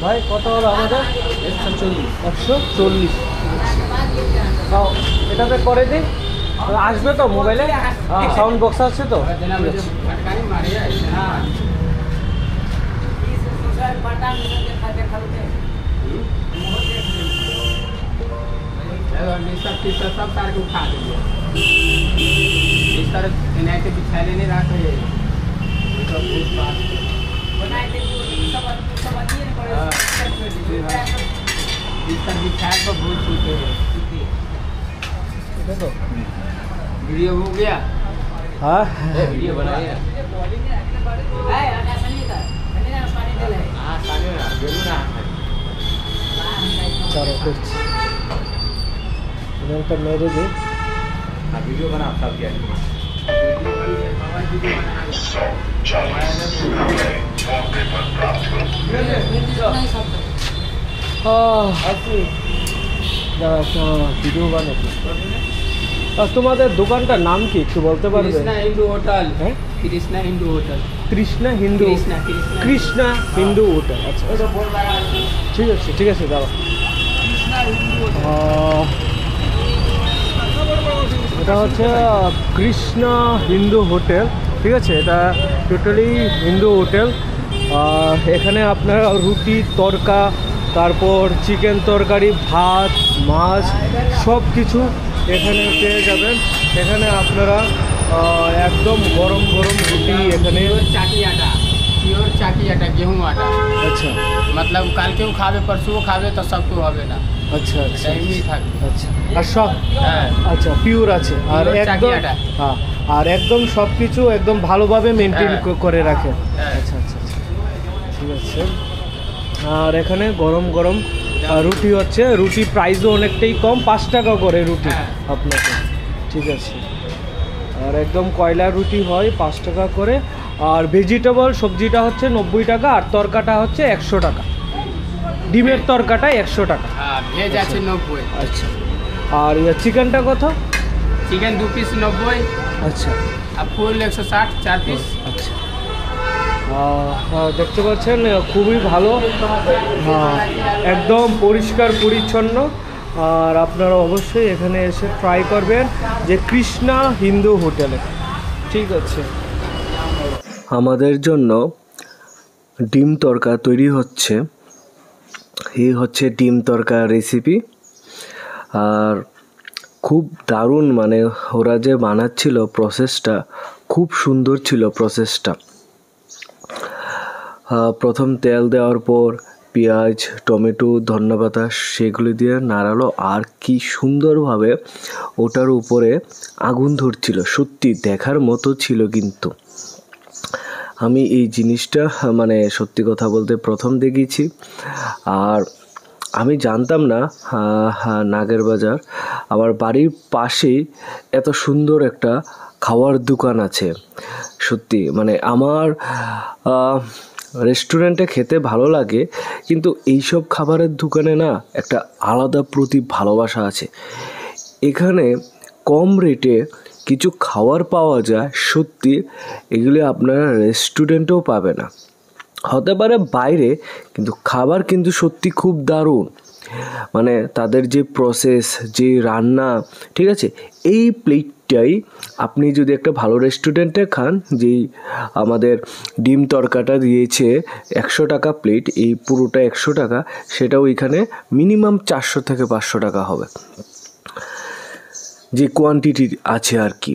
ভাই কত হলো আমাদের? 140। তাও এটাতে করে দিই, আসবে তো মোবাইলে? সাউন্ড বক্স আছে তো? सब तार के उठा देंगे इस तरह इन्हें के बिछाने नहीं रखे बिस्तर बिछाए पर भूल चुके हैं। वीडियो हो गया? हाँ वीडियो बनाइए। चलो कुछ तो मेरे भी वीडियो बना सब क्या ভিডিও বানাচ্ছি। তোমাদের দোকানটার নাম কি একটু বলতে পারবে? कृष्णा हिंदू होटल। হ্যাঁ, कृष्णा हिंदू होटल। কৃষ্ণা হিন্দু কৃষ্ণা হিন্দু হোটেল। আচ্ছা ঠিক আছে দাও। এটা হচ্ছে কৃষ্ণা হিন্দু হোটেল, ঠিক আছে? এটা টোটালি হিন্দু হোটেল। এখানে আপনার রুটি, তড়কা, তারপর চিকেন তরকারি, ভাত, মাছ সব কিছু এখানে পেয়ে যাবেন। এখানে আপনারা একদম গরম গরম রুটি এখানে। प्योर चाकी आटा गेहूँ आटा। अच्छा मतलब कल के खावे परसों खावे तो सब तो হবে না। আচ্ছা আচ্ছা এমনি থাকে। আচ্ছা আর সব হ্যাঁ আচ্ছা পিওর আছে আর একদম হ্যাঁ আর একদম সব কিছু একদম ভালোভাবে মেনটেন করে রাখে। আচ্ছা আচ্ছা আচ্ছা ঠিক আছে। আর এখানে গরম গরম রুটি হচ্ছে, রুটি প্রাইসও অনেকটাই কম, 5 টাকা করে রুটি আপনাকে, ঠিক আছে? আর একদম কয়লা রুটি হয় 5 টাকা করে। আর ভেজিটেবল সবজিটা হচ্ছে 90 টাকা, আর তরকাটা হচ্ছে 100 টাকা। ডিমের তরকাটা 100 টাকা। হ্যাঁ ভেজ আছে 90। আচ্ছা আর চিকেনটা কত? Chicken 2 piece 90। আচ্ছা আর ফুল 160 4 পিস। আচ্ছা দেখতে পাচ্ছেন খুবই ভালো, একদম পরিষ্কার পরিচ্ছন্ন। আর আপনারা অবশ্যই এখানে এসে ট্রাই করবেন যে কৃষ্ণা হিন্দু হোটেলে, ঠিক আছে? আমাদের জন্য ডিম তড়কা তৈরি হচ্ছে। এই হচ্ছে ডিম তড়কা রেসিপি। আর খুব দারুণ, মানে ওরা যে বানাচ্ছিল প্রসেসটা খুব সুন্দর ছিল প্রসেসটা। প্রথম তেল দেওয়ার পর পেঁয়াজ, টমেটো, ধনেপাতা সেগুলি দিয়ে নাড়ালো, আর কি সুন্দরভাবে ওটার উপরে আগুন ধরছিল, সত্যি দেখার মতো ছিল। কিন্তু আমি এই জিনিসটা মানে সত্যি কথা বলতে প্রথম দেখেছি। আর আমি জানতাম না নাগের বাজার আমার বাড়ির পাশেই এত সুন্দর একটা খাওয়ার দোকান আছে। সত্যি মানে আমার রেস্টুরেন্টে খেতে ভালো লাগে, কিন্তু এইসব খাবারের দোকানে না একটা আলাদা প্রতি ভালোবাসা আছে। এখানে কম রেটে কিছু খাবার পাওয়া যায়, সত্যি এগুলি আপনারা রেস্টুরেন্টেও পাবে না, হতে পারে বাইরে, কিন্তু খাবার কিন্তু সত্যি খুব দারুণ। মানে তাদের যে প্রসেস, যে রান্না, ঠিক আছে? এই প্লেটটাই আপনি যদি একটা ভালো রেস্টুরেন্টে খান, যেই আমাদের ডিম তড়কাটা দিয়েছে 100 টাকা প্লেট, এই পুরোটা 100 টাকা, সেটাও এখানে মিনিমাম 400 থেকে 500 টাকা হবে, যে কোয়ান্টিটি আছে আর কি।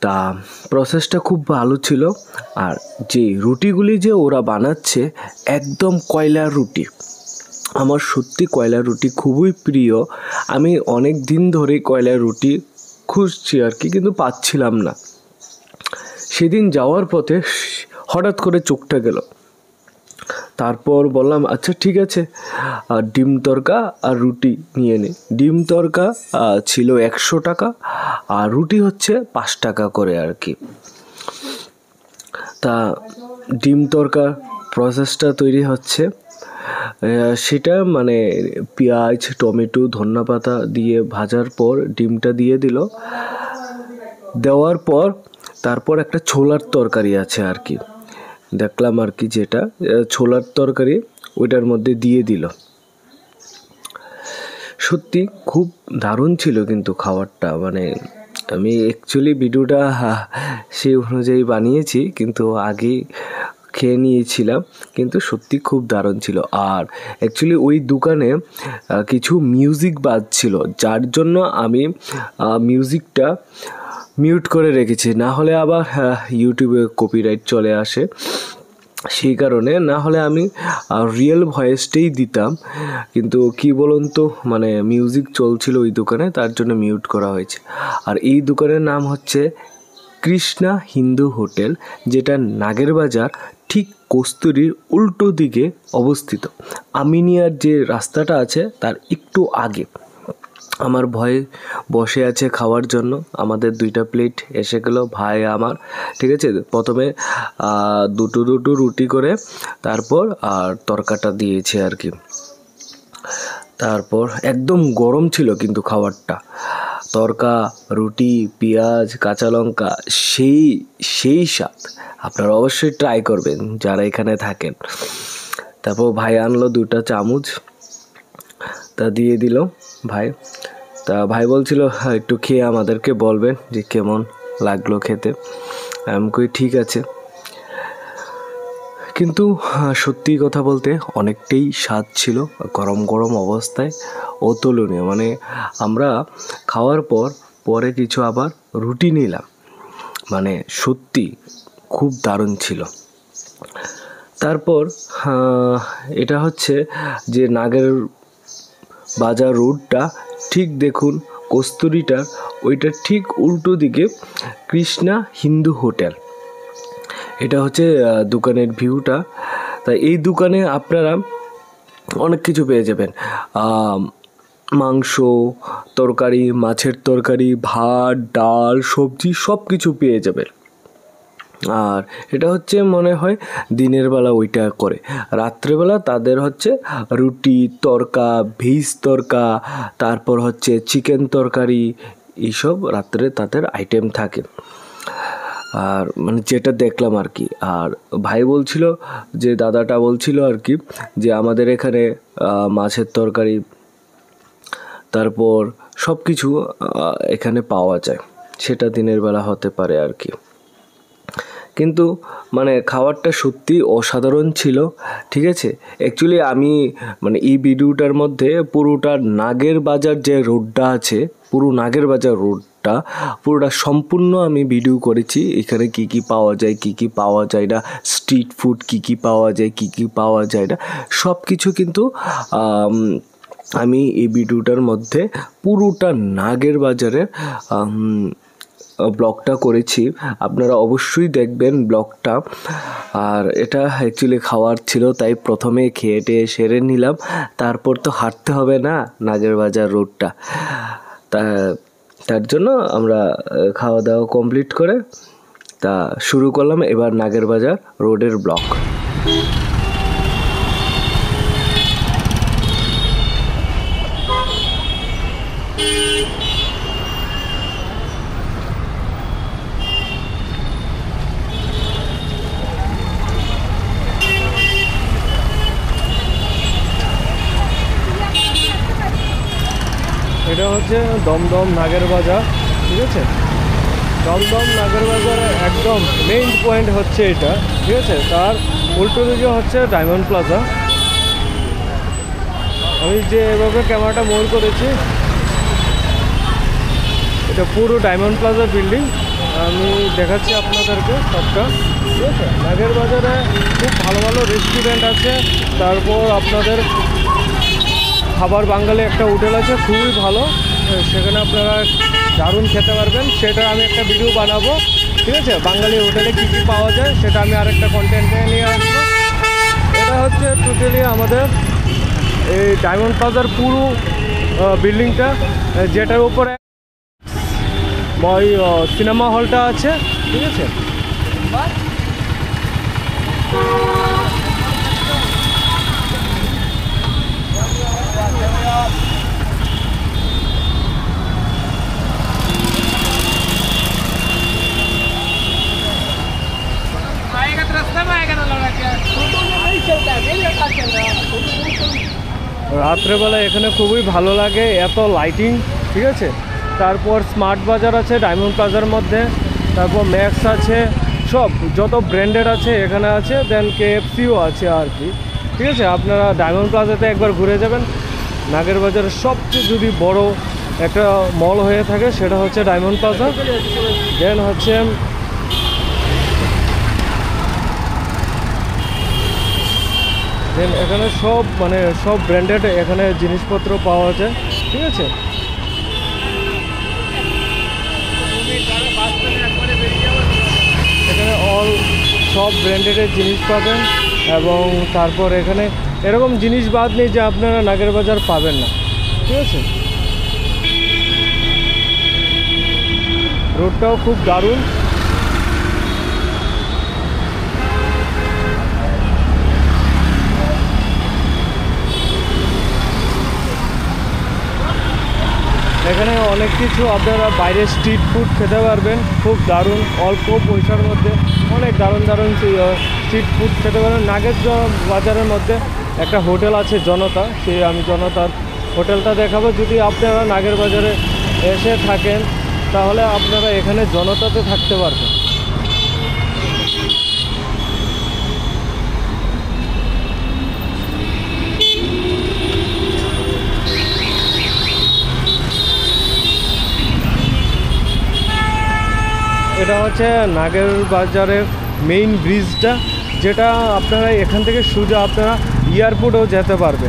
তা প্রসেসটা খুব ভালো ছিল। আর যে রুটিগুলি যে ওরা বানাচ্ছে একদম কয়লার রুটি, আমার সত্যি কয়লার রুটি খুবই প্রিয়। আমি অনেক দিন ধরেই কয়লার রুটি খুঁজছি আর কি, কিন্তু পাচ্ছিলাম না। সেদিন যাওয়ার পথে হঠাৎ করে চোখটা গেল, তারপর বললাম আচ্ছা ঠিক আছে ডিম তড়কা আর রুটি নিয়ে নে। ডিম তড়কা ছিল 100 টাকা আর রুটি হচ্ছে 5 টাকা করে আর কি। তা ডিম তড়কা প্রসেসটা তৈরি হচ্ছে, সেটা মানে পেঁয়াজ, টমেটো, ধনেপাতা দিয়ে ভাজার পর ডিমটা দিয়ে দিল, দেওয়ার পর তারপর একটা ছোলার তরকারি আছে আর কি, দেখলাম আর কি, যেটা ছোলার তরকারি ওইটার মধ্যে দিয়ে দিল। সত্যি খুব দারুণ ছিল কিন্তু খাবারটা, মানে আমি অ্যাকচুয়ালি ভিডিওটা সেই অনুযায়ী বানিয়েছি, কিন্তু আগেই খেয়ে নিয়েছিলাম, কিন্তু সত্যি খুব দারুণ ছিল। আর অ্যাকচুয়ালি ওই দোকানে কিছু মিউজিক বাজছিল, যার জন্য আমি মিউজিকটা মিউট করে রেখেছি, না হলে আবার ইউটিউবে কপিরাইট চলে আসে, সেই কারণে। না হলে আমি রিয়েল ভয়েসটাই দিতাম, কিন্তু কি বলুন তো, মানে মিউজিক চলছিল ওই দোকানে, তার জন্য মিউট করা হয়েছে। আর এই দোকানের নাম হচ্ছে কৃষ্ণা হিন্দু হোটেল, যেটা নাগেরবাজার ঠিক কস্তুরীর উল্টো দিকে অবস্থিত। আমিনিয়ার যে রাস্তাটা আছে তার একটু আগে। আমার ভয়ে বসে আছে খাওয়ার জন্য, আমাদের 2টা প্লেট এসে গেল ভাই আমার, ঠিক আছে। প্রথমে দুটো রুটি করে, তারপর আর তরকাটা দিয়েছে আর কি। তারপর একদম গরম ছিল কিন্তু খাবারটা, তরকা, রুটি, পেঁয়াজ, কাঁচা লঙ্কা, সেই স্বাদ। আপনারা অবশ্যই ট্রাই করবেন যারা এখানে থাকেন। তারপর ভাই আনলো 2টা চামচ, তা দিয়ে দিল ভাই। তা ভাই বলছিল একটু খেয়ে আমাদেরকে বলবেন যে কেমন লাগলো খেতে। আমি কই ঠিক আছে। কিন্তু সত্যি কথা বলতে অনেকটাই স্বাদ ছিল, গরম গরম অবস্থায় অতুলনীয়। মানে আমরা খাওয়ার পরে কিছু আবার রুটি নিলাম, মানে সত্যি খুব দারুণ ছিল। তারপর এটা হচ্ছে যে নাগের বাজার রোডটা, ঠিক দেখুন কস্তুরীটার ওইটা ঠিক উল্টো দিকে কৃষ্ণা হিন্দু হোটেল, এটা হচ্ছে দোকানের ভিউটা। তাই এই দোকানে আপনারা অনেক কিছু পেয়ে যাবেন, মাংস, তরকারি, মাছের তরকারি, ভাত, ডাল, সবজি সব কিছু পেয়ে যাবেন। আর এটা হচ্ছে মনে হয় দিনের বেলা ওইটা করে, রাত্রেবেলা তাদের হচ্ছে রুটি, তরকা, ভেজ তরকা, তারপর হচ্ছে চিকেন তরকারি, এইসব রাত্রে তাদের আইটেম থাকে। আর মানে যেটা দেখলাম আর কি। আর ভাই বলছিল, যে দাদাটা বলছিল আর কি, যে আমাদের এখানে মাছের তরকারি, তারপর সব কিছু এখানে পাওয়া যায়, সেটা দিনের বেলা হতে পারে আর কি। কিন্তু মানে খাবারটা সত্যি অসাধারণ ছিল, ঠিক আছে। অ্যাকচুয়ালি আমি মানে এই ভিডিওটার মধ্যে পুরোটা নাগেরবাজার যে রোডটা আছে, পুরো নাগেরবাজার রোডটা পুরোটা সম্পূর্ণ আমি ভিডিও করেছি। এখানে কি কি পাওয়া যায়, কি কি পাওয়া যায় না, স্ট্রিট ফুড কি কি পাওয়া যায়, কি কি পাওয়া যায় না, সব কিছু কিন্তু আমি এই ভিডিওটার মধ্যে পুরোটা নাগেরবাজারের ব্লগটা করেছি। আপনারা অবশ্যই দেখবেন ব্লগটা। আর এটা অ্যাকচুয়ালি খাওয়ার ছিল, তাই প্রথমে খেয়ে টেয়ে সেরে নিলাম, তারপর তো হাঁটতে হবে না নাগেরবাজার রোডটা, তার জন্য আমরা খাওয়া দাওয়া কমপ্লিট করে তা শুরু করলাম এবার নাগেরবাজার রোডের ব্লগ। এটা হচ্ছে দমদম নাগেরবাজার, ঠিক আছে। দমদম নাগেরবাজারে একদম মেইন পয়েন্ট হচ্ছে এটা, ঠিক আছে। তার উল্টো দিকে হচ্ছে ডায়মন্ড প্লাজা। আমি যে এভাবে ক্যামেরাটা মোড় করেছি, এটা পুরো ডায়মন্ড প্লাজা বিল্ডিং, আমি দেখাচ্ছি আপনাদেরকে সবটা, ঠিক আছে। নাগেরবাজারে খুব ভালো ভালো রেস্টুরেন্ট আছে, তারপর আপনাদের খাবার বাঙালি একটা হোটেল আছে, খুবই ভালো, সেখানে আপনারা দারুণ খেতে পারবেন। সেটা আমি একটা ভিডিও বানাবো, ঠিক আছে। বাঙালি হোটেলে কী কী পাওয়া যায় সেটা আমি আরেকটা কন্টেন্টে নিয়ে আসবো। এটা হচ্ছে টোটালি আমাদের এই ডায়মন্ড প্লাজার পুরো বিল্ডিংটা, যেটার উপরে ওই সিনেমা হলটা আছে, ঠিক আছে। आएगा तो रास्ते में आएगा ना लौड़ा के। चलता है मेरे साथ चल रहा है। রাত্রেবেলা এখানে খুবই ভালো লাগে, এত লাইটিং, ঠিক আছে। তারপর স্মার্ট বাজার আছে ডায়মন্ড প্লাজার মধ্যে, তারপর ম্যাক্স আছে, সব যত ব্র্যান্ডেড আছে এখানে আছে, দেন KFCও আছে আর কি, ঠিক আছে। আপনারা ডায়মন্ড প্লাজাতে একবার ঘুরে যাবেন। নাগের বাজারের সবচেয়ে যদি বড় একটা মল হয়ে থাকে সেটা হচ্ছে ডায়মন্ড প্লাজা। দেন হচ্ছে এখানে সব মানে সব ব্র্যান্ডেড এখানে জিনিসপত্র পাওয়া যায়, ঠিক আছে। এখানে সব ব্র্যান্ডেডের জিনিস পাবেন, এবং তারপর এখানে এরকম জিনিস বাদ নেই যে আপনারা নাগের বাজার পাবেন না, ঠিক আছে। রোডটাও খুব দারুণ। এখানে অনেক কিছু আপনারা বাইরে স্ট্রিট ফুড খেতে পারবেন, খুব দারুণ, অল্প পয়সার মধ্যে অনেক দারুণ দারুণ স্ট্রিট ফুড খেতে পারবেন। নাগের বাজারের মধ্যে একটা হোটেল আছে জনতা, সেই আমি জনতার হোটেলটা দেখাবো। যদি আপনারা নাগের বাজারে এসে থাকেন তাহলে আপনারা এখানে জনতাতে থাকতে পারবেন। এটা হচ্ছে নাগের বাজারের মেইন ব্রিজটা, যেটা আপনারা এখান থেকে সোজা আপনারা এয়ারপোর্টেও যেতে পারবে,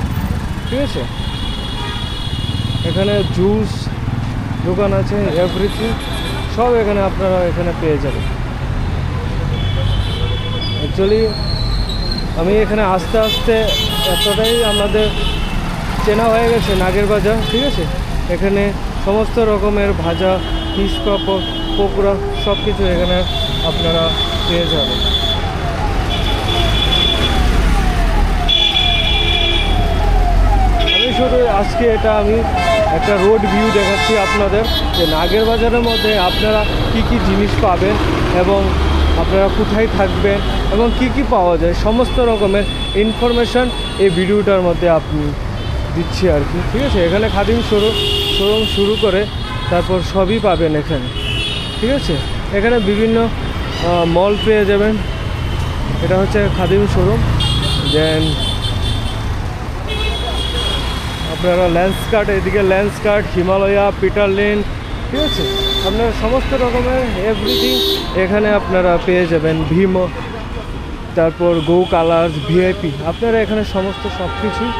ঠিক আছে। এখানে জুস দোকান আছে, এভরিথিং সব এখানে আপনারা এখানে পেয়ে যাবেন। অ্যাকচুয়ালি আমি এখানে আস্তে আস্তে এতটাই আমাদের চেনা হয়ে গেছে নাগের বাজার, ঠিক আছে। এখানে সমস্ত রকমের ভাজা, ফিশ পাপড়, পকোড়া সব কিছু এখানে আপনারা পেয়ে যাবেন। আমি শুধু আজকে আমি একটা রোড ভিউ দেখাচ্ছি আপনাদের, যে নাগের বাজারের মধ্যে আপনারা কি কি জিনিস পাবেন এবং আপনারা কোথায় থাকবেন এবং কি কি পাওয়া যায়, সমস্ত রকমের ইনফরমেশান এই ভিডিওটার মধ্যে আপনি দিচ্ছি আর কি, ঠিক আছে। এখানে খাদিম শোরুম শুরু করে তারপর সবই পাবেন এখানে, ঠিক আছে। এখানে বিভিন্ন মল পেয়ে যাবেন। এটা হচ্ছে খাদিম শোরুম। দেন আপনারা ল্যান্সকার্ট, এদিকে ল্যান্সকার্ট, হিমালয়া, পিটারলিন, ঠিক আছে। আপনারা সমস্ত রকমের এভরিথিং এখানে আপনারা পেয়ে যাবেন। ভিমো, তারপর গো কালার্স, VIP, আপনারা এখানে সমস্ত সব কিছুই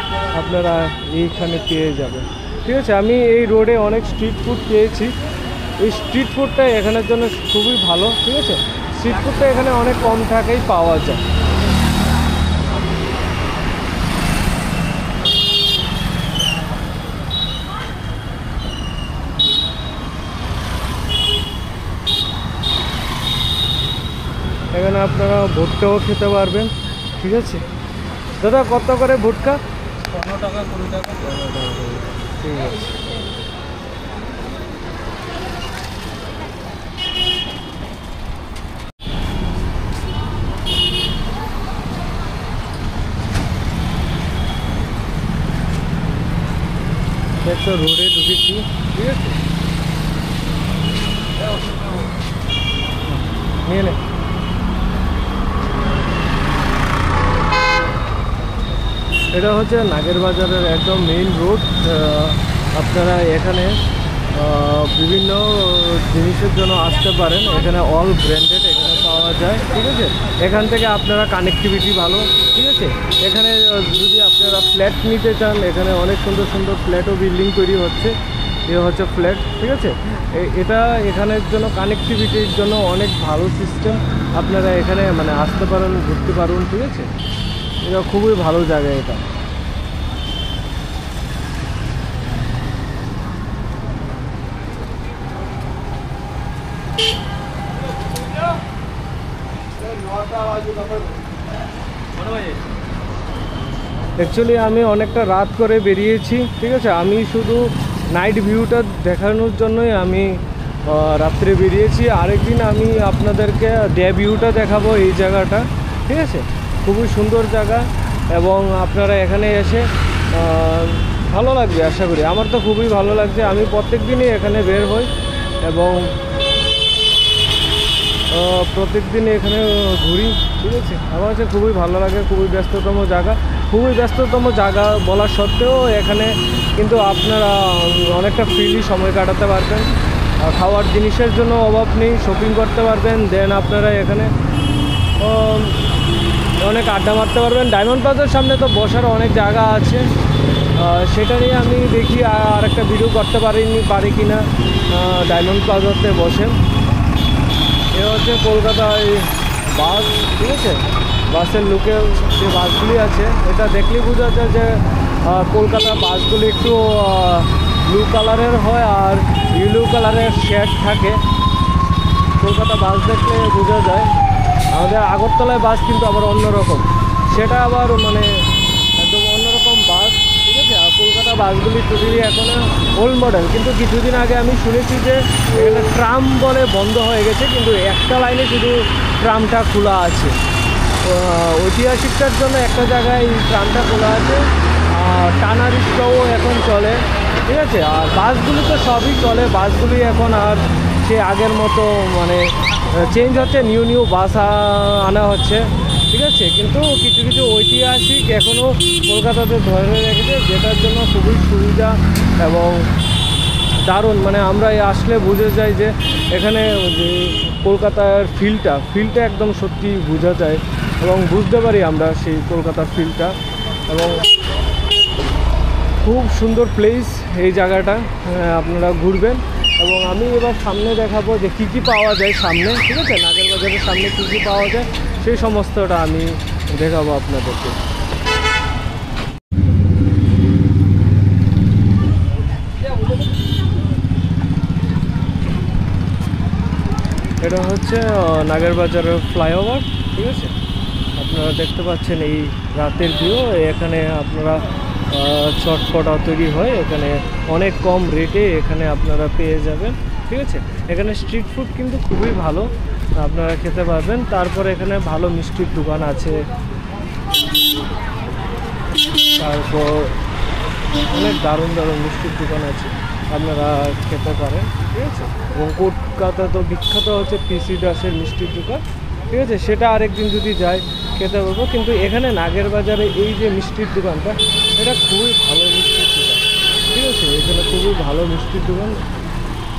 আপনারা এইখানে পেয়ে যাবেন, ঠিক আছে। আমি এই রোডে অনেক স্ট্রিট ফুড পেয়েছি। এই স্ট্রিট ফুডটা এখানের জন্য খুবই ভালো, ঠিক আছে। স্ট্রিট ফুডটা এখানে অনেক কম টাকায় পাওয়া যায়। এখানে আপনারা ভুট্টাও খেতে পারবেন, ঠিক আছে। দাদা কত করে ভুট্টা? 15 টাকা, 20 টাকা, ঠিক আছে। একটা রোডে ঢুকেছি, ঠিক আছে। নিয়ে নে। এটা হচ্ছে নাগের বাজারের একদম মেইন রোড। আপনারা এখানে বিভিন্ন জিনিসের জন্য আসতে পারেন। এখানে অল ব্র্যান্ডেড এখানে পাওয়া যায়, ঠিক আছে। এখান থেকে আপনারা কানেক্টিভিটি ভালো, ঠিক আছে। এখানে যদি আপনারা ফ্ল্যাট নিতে চান, এখানে অনেক সুন্দর সুন্দর ফ্ল্যাটও বিল্ডিং তৈরি হচ্ছে। এ হচ্ছে ফ্ল্যাট, ঠিক আছে। এটা এখানের জন্য কানেক্টিভিটির জন্য অনেক ভালো সিস্টেম। আপনারা এখানে মানে আসতে পারেন, ঘুরতে পারুন, ঠিক আছে। এটা খুবই ভালো জায়গা এটা। অ্যাকচুয়ালি আমি অনেকটা রাত করে বেরিয়েছি, ঠিক আছে। আমি শুধু নাইট ভিউটা দেখানোর জন্যই আমি রাত্রে বেরিয়েছি। আরেকদিন আমি আপনাদেরকে ডে ভিউটা দেখাবো এই জায়গাটা, ঠিক আছে। খুবই সুন্দর জায়গা। এবং আপনারা এখানে এসে ভালো লাগবে আশা করি। আমার তো খুবই ভালো লাগছে, আমি প্রত্যেক দিনই এখানে বের হই এবং প্রত্যেক দিন এখানে ঘুরি, ঠিক আছে। আমার কাছে খুবই ভালো লাগে, খুবই ব্যস্ততম জায়গা বলার সত্ত্বেও এখানে কিন্তু আপনারা অনেকটা ফ্রিলি সময় কাটাতে পারবেন। খাওয়ার জিনিসের জন্য অভাব নেই, শপিং করতে পারবেন, দেন আপনারা এখানে অনেক আড্ডা মারতে পারবেন। ডায়মন্ড প্লাজার সামনে তো বসার অনেক জায়গা আছে, সেটা নিয়ে আমি দেখি আর একটা ভিডিও করতে পারি কি না ডায়মন্ড প্লাজাতে বসেন। এ হচ্ছে কলকাতায় বাস, ঠিক আছে। বাসের লুকে যে বাসগুলি আছে এটা দেখলেই বোঝা যায় যে কলকাতার বাসগুলি একটু ব্লু কালারের হয় আর ইয়েলো কালারের শেড থাকে। কলকাতা বাস দেখলে বোঝা যায়। আমাদের আগরতলায় বাস কিন্তু আবার অন্যরকম, সেটা আবার মানে একদম অন্যরকম বাস, ঠিক আছে। আর কলকাতা বাসগুলি টোটালি এখন ওল্ড মডেল, কিন্তু কিছুদিন আগে আমি শুনেছি যে এখানে ট্রাম বলে বন্ধ হয়ে গেছে, কিন্তু একটা লাইনে শুধু ট্রামটা খোলা আছে। ঐতিহাসিকটার জন্য একটা জায়গায় এই ট্রামটা খোলা আছে, আর টানা রিক্সাও এখন চলে, ঠিক আছে। আর বাসগুলি তো সবই চলে, বাসগুলি এখন আর সে আগের মতো মানে চেঞ্জ হচ্ছে, নিউ বাস আনা হচ্ছে, ঠিক আছে। কিন্তু কিছু কিছু ঐতিহাসিক এখনও কলকাতাতে ধরে রেখেছে, যেটার জন্য খুবই সুবিধা এবং দারুণ। মানে আমরা আসলে বুঝে যাই যে এখানে যে কলকাতার ফিলটা একদম সত্যি বোঝা যায় এবং বুঝতে পারি আমরা সেই কলকাতার ফিলটা। এবং খুব সুন্দর প্লেস এই জায়গাটা, আপনারা ঘুরবেন। এবং আমি এবার সামনে দেখাবো যে কী কী পাওয়া যায় সামনে, ঠিক আছে। নাগের বাজারের সামনে কী কী পাওয়া যায় সেই সমস্তটা আমি দেখাবো আপনাদেরকে। এটা হচ্ছে নাগের বাজারের ফ্লাইওভার, ঠিক আছে। আপনারা দেখতে পাচ্ছেন এই রাতের ভিউ। এখানে আপনারা চটপটা তৈরি হয় এখানে অনেক কম রেটে এখানে আপনারা পেয়ে যাবেন, ঠিক আছে। এখানে স্ট্রিট ফুড কিন্তু খুবই ভালো, আপনারা খেতে পারবেন। তারপর এখানে ভালো মিষ্টির দোকান আছে, তারপর অনেক দারুণ মিষ্টির দোকান আছে, আপনারা খেতে পারেন, ঠিক আছে। এবং কলকাতা তো বিখ্যাত হচ্ছে পিসি দাসের মিষ্টির দোকান, ঠিক আছে। সেটা আরেকদিন যদি যাই খেতে পারবো। কিন্তু এখানে নাগের বাজারে এই যে মিষ্টির দোকানটা, এটা খুবই ভালো মিষ্টির দোকান, ঠিক আছে। এখানে খুবই ভালো মিষ্টির দোকান,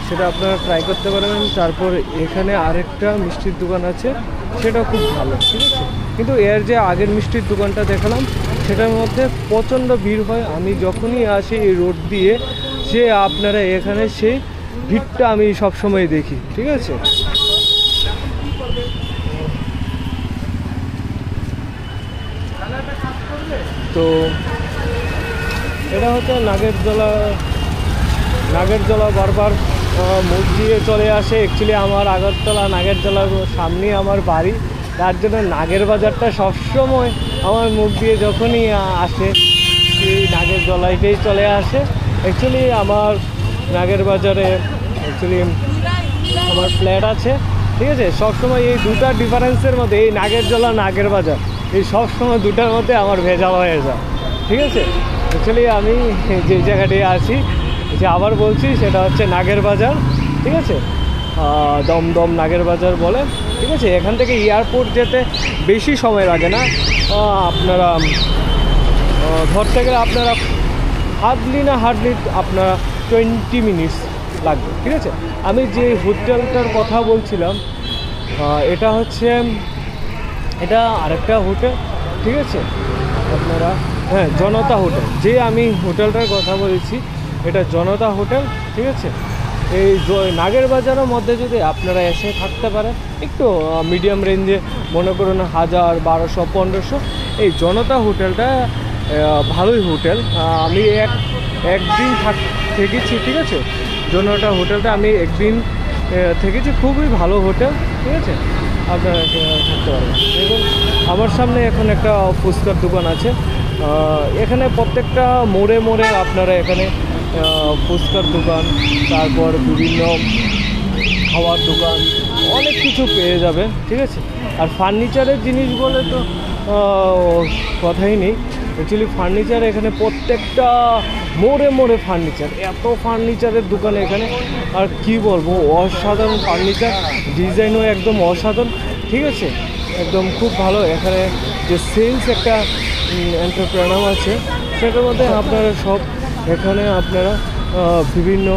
সেটা আপনারা ট্রাই করতে পারবেন। তারপর এখানে আরেকটা মিষ্টির দোকান আছে, সেটা খুব ভালো, ঠিক আছে। কিন্তু এর যে আগের মিষ্টির দোকানটা দেখালাম সেটার মধ্যে প্রচণ্ড ভিড় হয়। আমি যখনই আসি এই রোড দিয়ে, সে আপনারা এখানে সেই ভিড়টা আমি সবসময় দেখি, ঠিক আছে। তো এটা হচ্ছে নাগেরজলা বারবার মুখ দিয়ে চলে আসে। অ্যাকচুয়ালি আমার আগরতলা নাগেরজলার সামনেই আমার বাড়ি, তার জন্য নাগের বাজারটা সবসময় আমার মুখ দিয়ে যখনই আসে সেই নাগেরজলাইতেই চলে আসে। অ্যাকচুয়ালি আমার নাগের বাজারে আমার ফ্ল্যাট আছে, ঠিক আছে। সবসময় এই দুটা ডিফারেন্সের মধ্যে, এই নাগেরজলা নাগের বাজার, এই সবসময় দুটার মধ্যে আমার ভেজাল হয়ে যায়, ঠিক আছে। অ্যাকচুয়ালি আমি যে জায়গাটি আছি, যে আবার বলছি, সেটা হচ্ছে নাগের বাজার, ঠিক আছে। দমদম নাগের বাজার বলে, ঠিক আছে। এখান থেকে এয়ারপোর্ট যেতে বেশি সময় লাগে না, আপনারা ধরতে গেলে আপনারা হার্ডলি আপনারা 20 মিনিটস লাগবে, ঠিক আছে। আমি যে হোটেলটার কথা বলছিলাম, এটা আরেকটা হোটেল, ঠিক আছে। আপনারা জনতা হোটেল, যে আমি হোটেলটার কথা বলেছি এটা জনতা হোটেল, ঠিক আছে। এই নাগের বাজারের মধ্যে যদি আপনারা এসে থাকতে পারেন একটু মিডিয়াম রেঞ্জে, মনে করুন 1000, 1200, 1500, এই জনতা হোটেলটা ভালোই হোটেল। আমি একদিন থেকেছি, ঠিক আছে। জনতা হোটেলটা আমি একদিন থেকেছি, খুবই ভালো হোটেল, ঠিক আছে। আপনারা থাকতে পারবেন। দেখুন আমার সামনে এখন একটা ফুচকার দোকান আছে, এখানে প্রত্যেকটা মোড়ে আপনারা এখানে ফুচকার দোকান, তারপর বিভিন্ন খাওয়ার দোকান, অনেক কিছু পেয়ে যাবেন, ঠিক আছে। আর ফার্নিচারের জিনিস বলে তো কথাই নেই। অ্যাকচুয়ালি ফার্নিচার এখানে প্রত্যেকটা মোড়ে মোড়ে ফার্নিচার, এত ফার্নিচারের দোকান এখানে, আর কি বলবো, অসাধারণ ফার্নিচার, ডিজাইনও একদম অসাধারণ, ঠিক আছে, একদম খুব ভালো। এখানে যে সেলস একটা এন্টারপ্রেনার আছে, সেটার মধ্যে আপনারা সব এখানে আপনারা বিভিন্ন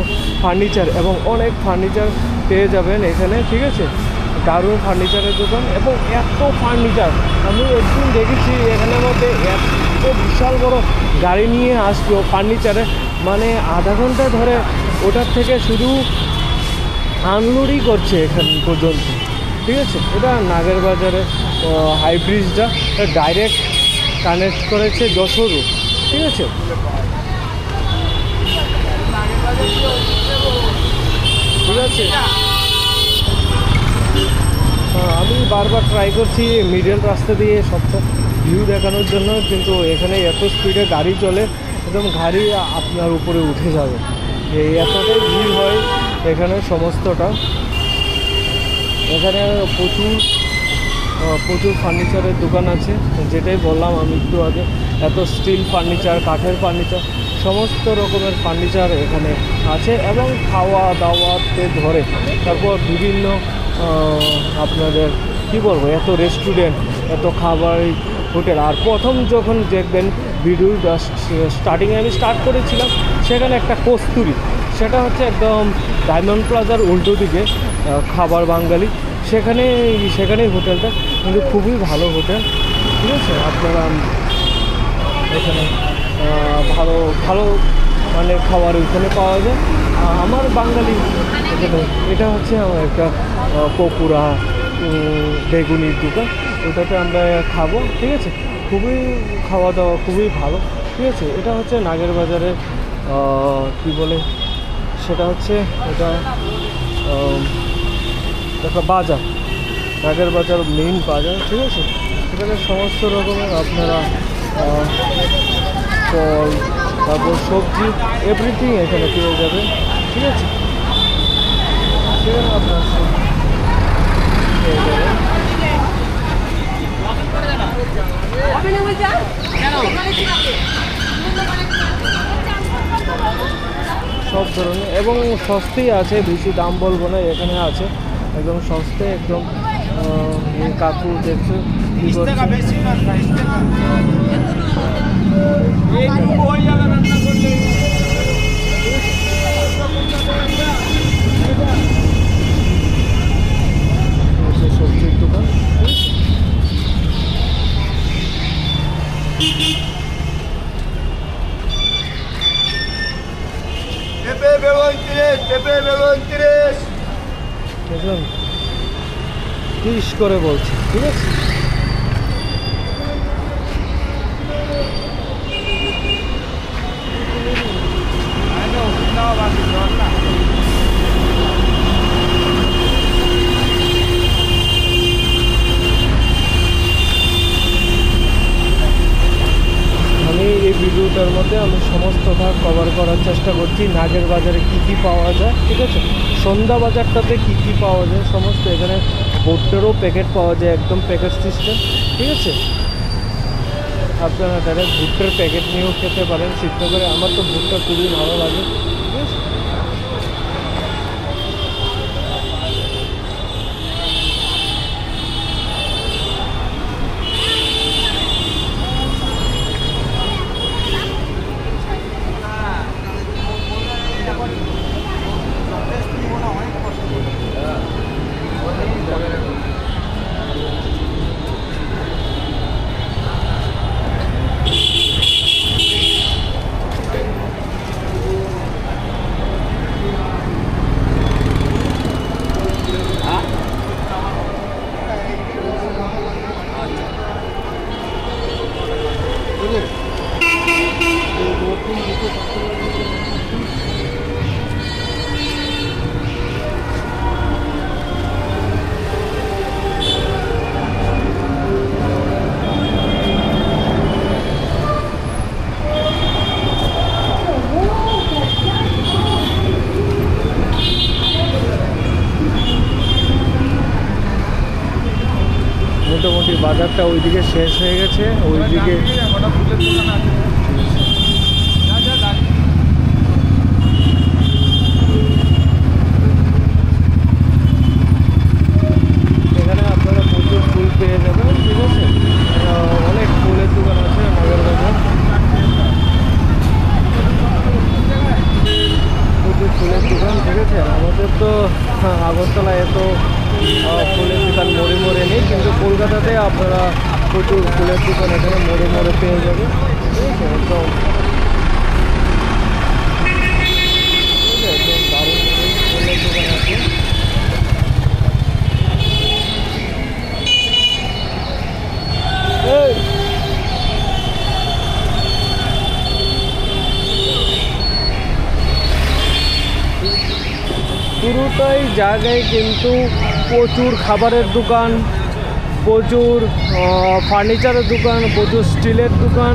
ফার্নিচার এবং অনেক ফার্নিচার পেয়ে যাবেন এখানে, ঠিক আছে, দারুণ ফার্নিচারের দোকান। এবং এত ফার্নিচার আমি একদিন দেখেছি এখানের মধ্যে এত বিশাল বড় গাড়ি নিয়ে আসলো ফার্নিচারে, মানে আধা ঘন্টা ধরে ওটার থেকে শুধু আনলোডই করছে এখান পর্যন্ত, ঠিক আছে। এটা নাগের বাজারে হাই ব্রিজটা ডাইরেক্ট কানেক্ট করেছে যশোরও, ঠিক আছে। ঠিক আছে, আমি বারবার ট্রাই করছি মিডল রাস্তা দিয়ে সবটা ভিউ দেখানোর জন্য, কিন্তু এখানে এত স্পিডে গাড়ি চলে, একদম গাড়ি আপনার উপরে উঠে যাবে, এই এতটাই ভিড় হয় এখানে সমস্তটা। এখানে প্রচুর ফার্নিচারের দোকান আছে, যেটাই বললাম আমি একটু আগে, এত স্টিল ফার্নিচার, কাঠের ফার্নিচার, সমস্ত রকমের ফার্নিচার এখানে আছে। এবং খাওয়া দাওয়াতে ধরে তারপর বিভিন্ন আপনাদের কি বলবো, এত রেস্টুরেন্ট, এত খাবার হোটেল। আর প্রথম যখন দেখবেন ভিডিওটা স্টার্টিংয়ে আমি স্টার্ট করেছিলাম, সেখানে একটা কস্তুরি, সেটা হচ্ছে একদম ডায়মন্ড প্লাজার উল্টো দিকে খাবার বাঙালি, সেখানেই হোটেলটা, কিন্তু খুবই ভালো হোটেল, ঠিক আছে। আপনারা এখানে ভালো ভালো মানে খাবার ওইখানে পাওয়া যায়। আমার বাঙালি এখানে, এটা হচ্ছে আমার একটা পকুড়া বেগুনির দোকান, ওটাতে আমরা খাবো, ঠিক আছে। খুবই খাওয়া দাওয়া খুবই ভালো, ঠিক আছে। এটা হচ্ছে নাগের বাজারের কি বলে, সেটা হচ্ছে এটা একটা বাজার, নাগের বাজার মেইন বাজার, ঠিক আছে। এখানে সমস্ত রকমের আপনারা ফল, তারপর সবজি, এভরিথিং এখানে পেয়ে যাবেন, ঠিক আছে। সেখানে আপনার পেয়ে যাবেন। সব ধরনের এবং সস্তাই আছে, বেশি দাম বলবো না, এখানে আছে একদম সস্তায়, একদম কাকু দেখছে কী করছে। সবজির দোকান, দেখুন 30 করে বলছে, ঠিক আছে। আমি এই ভিডিওটার মধ্যে আমি সমস্ত ভাগ কভার করার চেষ্টা করছি, নাগের বাজারে কি কি পাওয়া যায়, ঠিক আছে। সন্ধ্যা বাজারটাতে কি কি পাওয়া যায় সমস্ত, এখানে ভুট্টারও প্যাকেট পাওয়া যায়, একদম প্যাকেট সিস্টেম, ঠিক আছে। আপনারা ডাইরেক্ট ভুট্টার প্যাকেট নিয়েও খেতে পারেন সিদ্ধ করে, আমার তো ভুট্টা খুবই ভালো লাগে, ঠিক আছে। বাজারটা ওইদিকে শেষ হয়ে গেছে, ওইদিকে এখানে আপনারা প্রচুর ফুল পেয়ে যাবেন, ঠিক আছে। অনেক ফুলের দোকান আছে নাগের বাজার, প্রচুর ফুলের দোকান, ঠিক আছে। আমাদের তো আগরতলায় এত ফুলের দোকান মোড়ে নেই, কিন্তু কলকাতাতে আপনারা প্রচুর ফুলের দোকান এখানে মোড়ে পেয়ে যাবেন, ঠিক আছে। একদম দারুণ ফুলের দোকান আছে। পুরোটাই জায়গায় কিন্তু প্রচুর খাবারের দোকান, প্রচুর ফার্নিচারের দোকান, প্রচুর স্টিলের দোকান,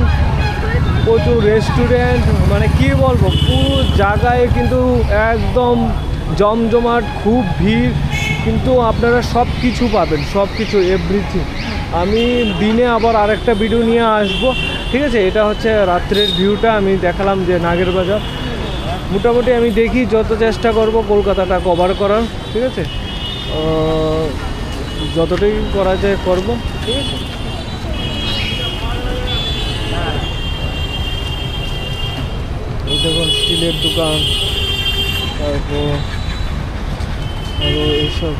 প্রচুর রেস্টুরেন্ট, মানে কি বলবো, পুরো জায়গায় কিন্তু একদম জমজমাট, খুব ভিড়, কিন্তু আপনারা সব কিছু পাবেন, সব কিছু, এভরিথিং। আমি দিনে আবার আরেকটা ভিডিও নিয়ে আসবো, ঠিক আছে। এটা হচ্ছে রাত্রের ভিউটা আমি দেখালাম যে নাগের বাজার। মোটামুটি আমি দেখি, যত চেষ্টা করব কলকাতাটা কভার করার, ঠিক আছে। যতটাই করা যায় করব, ঠিক আছে। এই দেখুন স্টিলের দোকান, তারপর আরও এইসব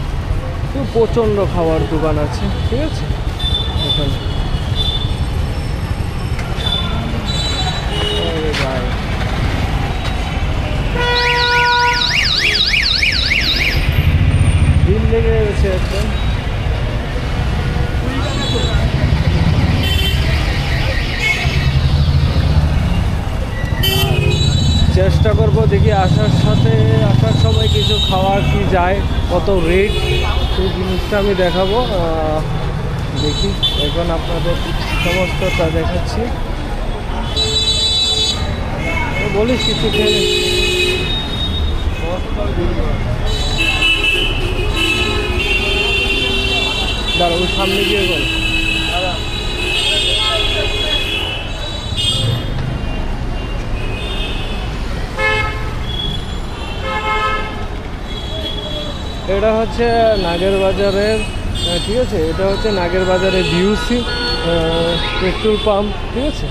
প্রচণ্ড খাবার দোকান আছে, ঠিক আছে এখানে। ভাই ভিড় লেগে গেছে একদম। চেষ্টা করব দেখি আসার সময় কিছু খাওয়া কি যায়, কত রেট, সেই জিনিসটা আমি দেখাবো। দেখি এখন আপনাদের সমস্তটা দেখাচ্ছি। বলিস কিছু খেয়ে দাঁড়া, ওই সামনে গিয়ে বল। এটা হচ্ছে নাগের বাজারের, ঠিক আছে, এটা হচ্ছে নাগের বাজারের বিউসি পেট্রোল পাম্প, ঠিক আছে।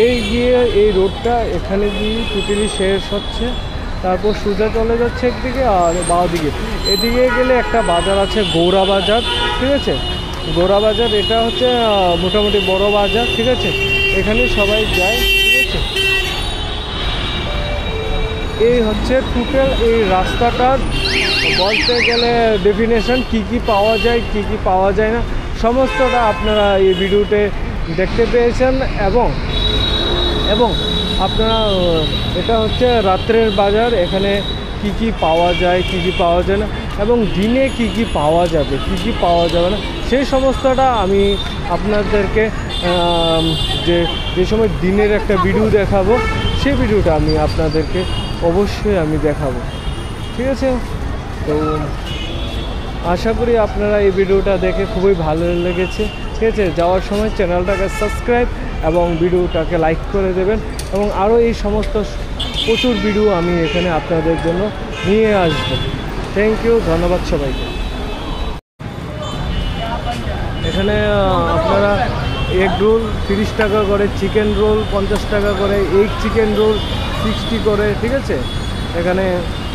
এই গিয়ে এই রোডটা এখানে দিয়ে টোটালি শেষ হচ্ছে, তারপর সোজা চলে যাচ্ছে একদিকে, আর বাঁ দিকে এদিকে গেলে একটা বাজার আছে গৌড়া বাজার, ঠিক আছে। গৌড়া বাজার এটা হচ্ছে মোটামুটি বড় বাজার, ঠিক আছে, এখানে সবাই যায়, ঠিক আছে। এই হচ্ছে টোটাল এই রাস্তাটার বলতে গেলে ডেফিনেশন, কি পাওয়া যায় কি পাওয়া যায় না, সমস্তটা আপনারা এই ভিডিওতে দেখতে পেয়েছেন। এবং আপনারা, এটা হচ্ছে রাত্রের বাজার, এখানে কি পাওয়া যায় কি পাওয়া যায় না, এবং দিনে কি পাওয়া যাবে কি পাওয়া যাবে না, সেই সমস্তটা আমি আপনাদেরকে যে সময় দিনের একটা ভিডিও দেখাবো, সেই ভিডিওটা আমি আপনাদেরকে অবশ্যই আমি দেখাবো, ঠিক আছে। তো আশা করি আপনারা এই ভিডিওটা দেখে খুবই ভালো লেগেছে, ঠিক আছে। যাওয়ার সময় চ্যানেলটাকে সাবস্ক্রাইব এবং ভিডিওটাকে লাইক করে দেবেন, এবং আরও এই সমস্ত প্রচুর ভিডিও আমি এখানে আপনাদের জন্য নিয়ে আসব। থ্যাংক ইউ, ধন্যবাদ সবাইকে। এখানে আপনারা এগ রোল 30 টাকা করে, চিকেন রোল 50 টাকা করে, এগ চিকেন রোল 60 করে, ঠিক আছে। এখানে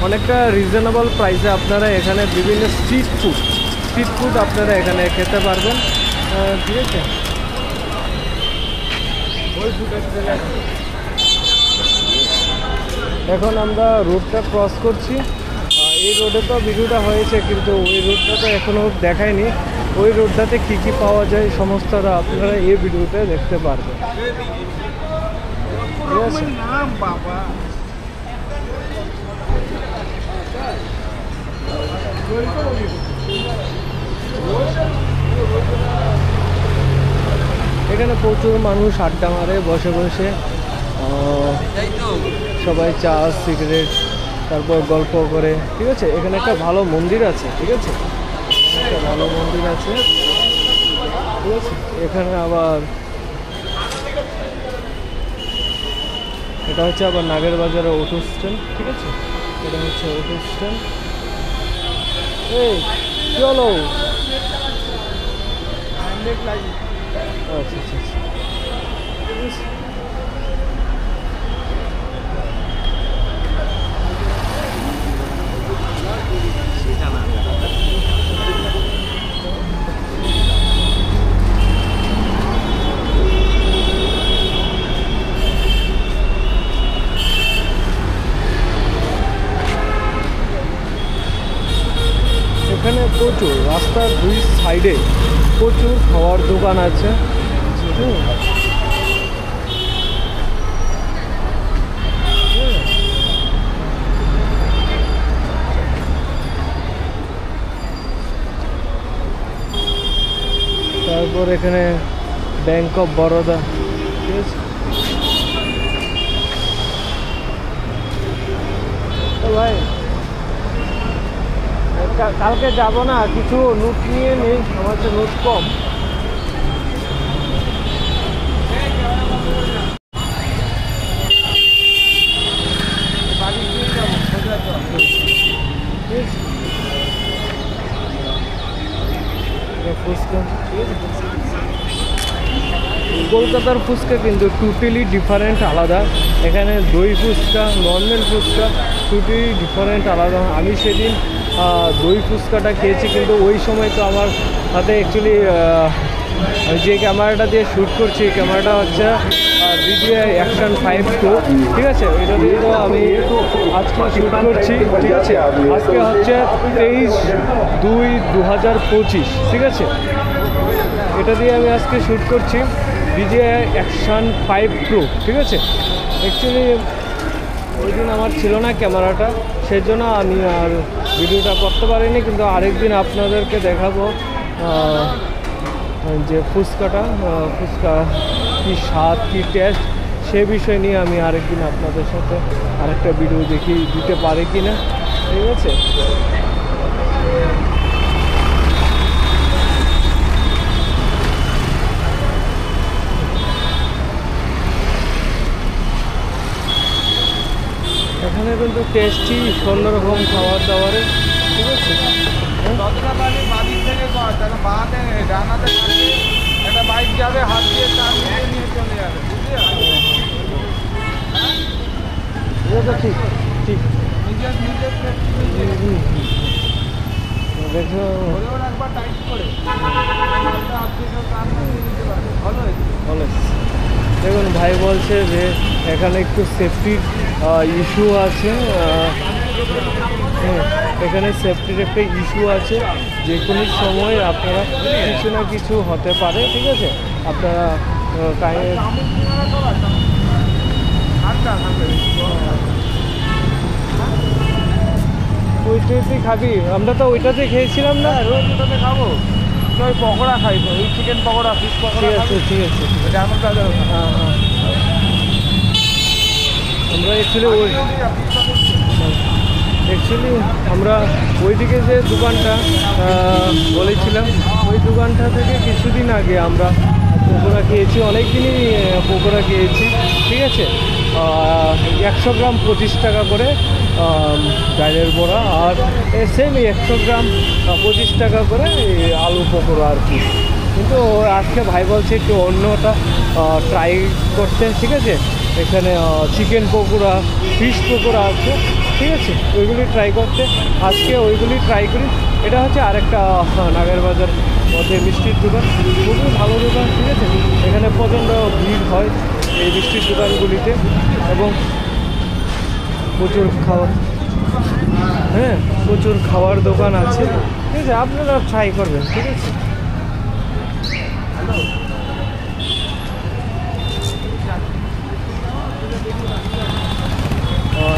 অনেকটা রিজনেবল প্রাইসে আপনারা এখানে বিভিন্ন স্ট্রিট ফুড আপনারা এখানে খেতে পারবেন, ঠিক আছে। এখন আমরা রোডটা ক্রস করছি। এই রোডে তো ভিডিওটা হয়েছে, কিন্তু ওই রোডটা তো এখনও দেখায়নি। ওই রোডটাতে কী পাওয়া যায় সমস্তটা আপনারা এই ভিডিওতে দেখতে পারবেন, ঠিক আছে। এখানে প্রচুর মানুষ আড্ডা মারে বসে বসে, সবাই চা সিগারেট তারপর গল্প করে, ঠিক আছে। এখানে একটা ভালো মন্দির আছে, ঠিক আছে, একটা ভালো মন্দির আছে। ঠিক আছে। এখানে আবার এটা হচ্ছে আবার নাগের বাজারের অটো স্ট্যান্ড, ঠিক আছে। এটা হচ্ছে অটো স্ট্যান্ড। এই কি হলো? আচ্ছা আচ্ছা আচ্ছা, ঠিক আছে। এখানে প্রচুর রাস্তার দুই সাইডে প্রচুর খাওয়ার দোকান আছে। তারপর এখানে ব্যাংক অফ বরোদা, ঠিক আছে। তো ভাই কালকে যাব না, কিছু নোট নিয়ে নেই, আমার তো নোট কম। ফুচকা, কলকাতার ফুচকা কিন্তু টোটালি ডিফারেন্ট, আলাদা। এখানে দই fuchka, normal fuchka totally different, আলাদা। আমি সেদিন দই ফুচকাটা খেয়েছি, কিন্তু ওই সময় তো আমার হাতে অ্যাকচুয়ালি যে ক্যামেরাটা দিয়ে শ্যুট করছি, ক্যামেরাটা হচ্ছে DJI Action 5 Pro, ঠিক আছে। এটা দিয়ে তো আমি আজকে শ্যুট করছি, ঠিক আছে। আজকে হচ্ছে 23/2/2025, ঠিক আছে। এটা দিয়ে আমি আজকে শ্যুট করছি DJI Action 5 Pro, ঠিক আছে। অ্যাকচুয়ালি ওই দিন আমার ছিল না ক্যামেরাটা, সেই জন্য আমি আর ভিডিওটা করতে পারিনি, কিন্তু আরেকদিন আপনাদেরকে দেখাবো যে ফুচকা কী স্বাদ, কী টেস্ট, সে বিষয় নিয়ে আমি আরেকদিন আপনাদের সাথে আরেকটা ভিডিও দিতে পারি কি না, ঠিক আছে। এখানে কিন্তু টেস্টি অন্যরকম খাবার দাবারের, ঠিক আছে। একটা বাইক যাবে, হাত দিয়ে টান নিয়ে চলে যাবে, বুঝলি? এটা তো ঠিক ঠিক নিজের দেখো, একবার টাইট করে হাত দিয়ে টান নিয়ে নিতে পারে, ভালো হয়েছে। ভালো। দেখুন ভাই বলছে যে এখানে একটু সেফটির ইস্যু আছে, হ্যাঁ, এখানে সেফটির একটা ইস্যু আছে, যে কোনো সময় আপনারা কিছু না কিছু হতে পারে, ঠিক আছে। আপনারা ওইটাতেই খাবি, আমরা তো ওইটাতে খেয়েছিলাম না, রোজ ওটাতে খাবো। ওই পকোড়া খাই, ওই চিকেন পকোড়া, ফিশ পকোড়া। ঠিক আছে ঠিক আছে, ডায়মন্ড বাজার। হ্যাঁ হ্যাঁ, আমরা অ্যাকচুয়ালি আমরা ওইদিকে যে দোকানটা বলেছিলাম, ওই দোকানটা থেকে কিছুদিন আগে আমরা পকোড়া খেয়েছি, অনেক দিনই পকোড়া খেয়েছি, ঠিক আছে। 100 গ্রাম 25 টাকা করে ডালের বড়া, আর সেম 100 গ্রাম 25 টাকা করে আলু পকোড়া আর কি। কিন্তু আজকে ভাই বলছে একটু অন্যটা ট্রাই করতে, ঠিক আছে। এখানে চিকেন পকোড়া, ফিশ পকোড়া আছে, ঠিক আছে, ওইগুলি ট্রাই করতে। আজকে ওইগুলি ট্রাই করি। এটা হচ্ছে আরেকটা নাগের বাজার মধ্যে মিষ্টির দোকান, খুবই ভালো দোকান, ঠিক আছে। এখানে প্রচণ্ড ভিড় হয় এই মিষ্টির দোকানগুলিতে, এবং প্রচুর খাবার, হ্যাঁ, প্রচুর খাওয়ার দোকান আছে, ঠিক আছে। আপনারা ট্রাই করবেন, ঠিক আছে।